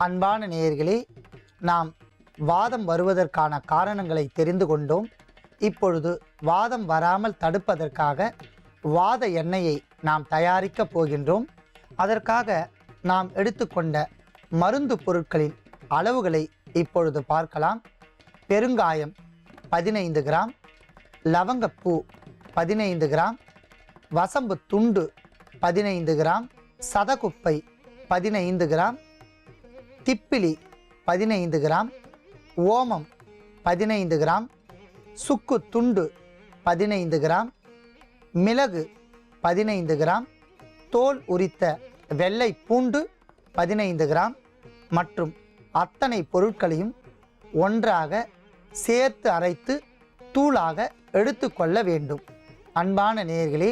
அன்பான நேயர்களே, நாம் வாதம் வருவதற்கான காரணங்களை தெரிந்து கொண்டோம். இப்பொழுது வாதம் வராமல் தடுப்பதற்காக வாத எண்ணெயை நாம் தயாரிக்கப் போகின்றோம். அதற்காக நாம் எடுத்துக்கொண்ட மருந்து பொருட்களின் அளவுகளை இப்பொழுது பார்க்கலாம். பெருங்காயம் 15 கிராம், லவங்கப்பூ 15 கிராம், வசம்பு துண்டு 15 கிராம், சதகுப்பை 15 கிராம், திப்பிலி 15 கிராம், ஓமம் 15 கிராம், சுக்கு துண்டு 15 கிராம், மிளகு 15 கிராம், தோல் உரித்த வெள்ளை பூண்டு 15 கிராம் மற்றும் அத்தனை பொருட்களையும் ஒன்றாக சேர்த்து அரைத்து தூளாக எடுத்துக்கொள்ள வேண்டும். அன்பான நேயர்களே,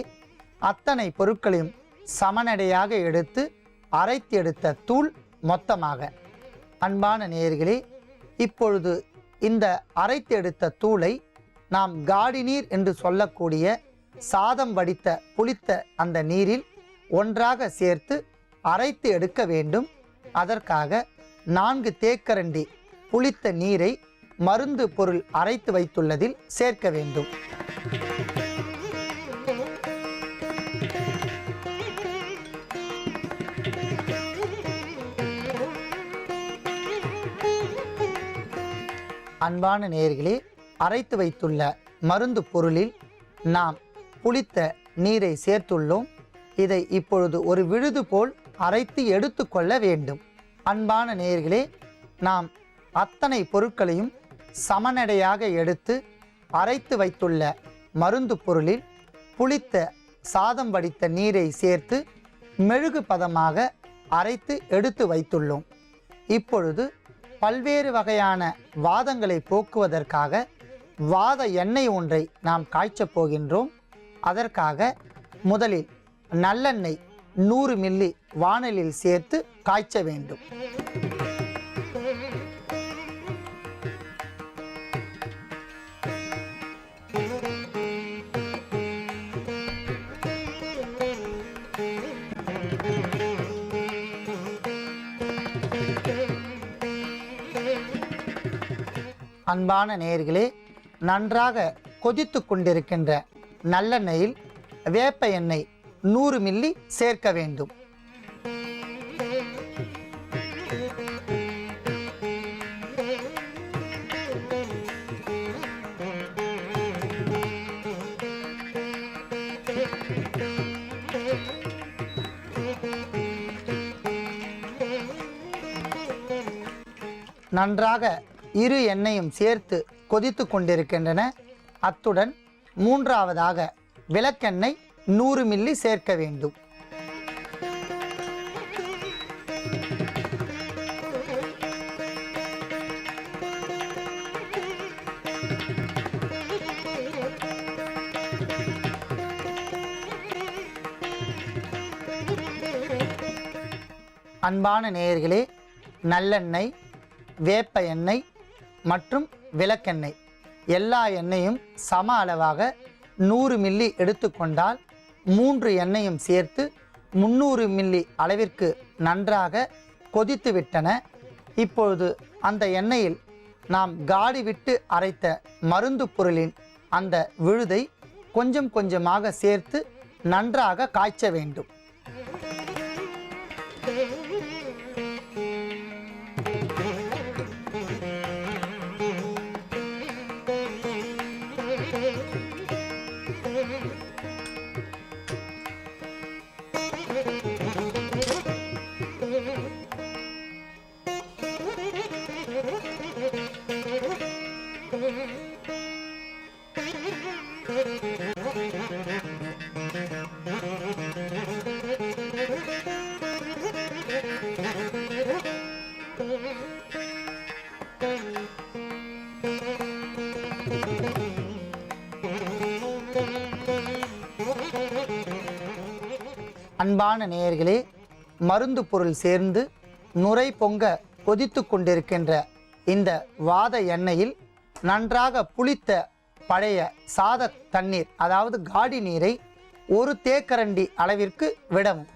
அத்தனை பொருட்களையும் சமநடையாக எடுத்து அரைத்து எடுத்த தூள் மொத்தமாக. அன்பான நேயர்களே, இப்பொழுது இந்த அரைத்து எடுத்த தூளை நாம் காடி நீர் என்று சொல்லக்கூடிய சாதம் வடித்த புளித்த அந்த நீரில் ஒன்றாக சேர்த்து அரைத்து எடுக்க வேண்டும். அதற்காக 4 தேக்கரண்டி புளித்த நீரை மருந்து பொருள் அரைத்து வைத்துள்ளதில் சேர்க்க வேண்டும். அன்பான நேயர்களே, அரைத்து வைத்துள்ள மருந்து பொருளில் நாம் புளித்த நீரை சேர்த்துள்ளோம். இதை இப்பொழுது ஒரு விழுது போல் அரைத்து எடுத்துக்கொள்ள வேண்டும். அன்பான நேயர்களே, நாம் அத்தனை பொருட்களையும் சமநடையாக எடுத்து அரைத்து வைத்துள்ள மருந்து பொருளில் புளித்த சாதம் வடித்த நீரை சேர்த்து மெழுகு பதமாக அரைத்து எடுத்து வைத்துள்ளோம். இப்பொழுது பல்வேறு வகையான வாதங்களை போக்குவதற்காக வாத எண்ணெய் ஒன்றை நாம் காய்ச்சப் போகின்றோம். அதற்காக முதலில் நல்லெண்ணெய் 100 மில்லி வாணலில் சேர்த்து காய்ச்ச வேண்டும். அன்பான நேயர்களே, நன்றாக கொதித்து கொண்டிருக்கின்ற நல்லெண்ணெயில் வேப்ப எண்ணெய் 100 மில்லி சேர்க்க வேண்டும். நன்றாக இரு எண்ணெயும் சேர்த்து கொதித்து கொண்டிருக்கின்றன. அத்துடன் மூன்றாவதாக விளக்கெண்ணெய் 100 மில்லி சேர்க்க வேண்டும். அன்பான நேயர்களே, நல்லெண்ணெய், வேப்ப எண்ணெய் மற்றும் விளக்கெண்ணெய் எல்லா எண்ணெயும் சம அளவாக 100 மில்லி எடுத்துக்கொண்டால் 3 எண்ணெயும் சேர்த்து 300 மில்லி அளவிற்கு நன்றாக கொதித்து விட்டன. இப்பொழுது அந்த எண்ணெயில் நாம் காடி விட்டு அரைத்த மருந்து பொருளின் அந்த விழுதை கொஞ்சம் கொஞ்சமாக சேர்த்து நன்றாக காய்ச்ச வேண்டும். அன்பான நேயர்களே, மருந்து பொருள் சேர்ந்து நுரை பொங்க கொதித்து கொண்டிருக்கின்ற இந்த வாத எண்ணெயில் நன்றாக புளித்த பழைய சாத தண்ணீர், அதாவது காடி நீரை 1 தேக்கரண்டி அளவிற்கு விடவும்.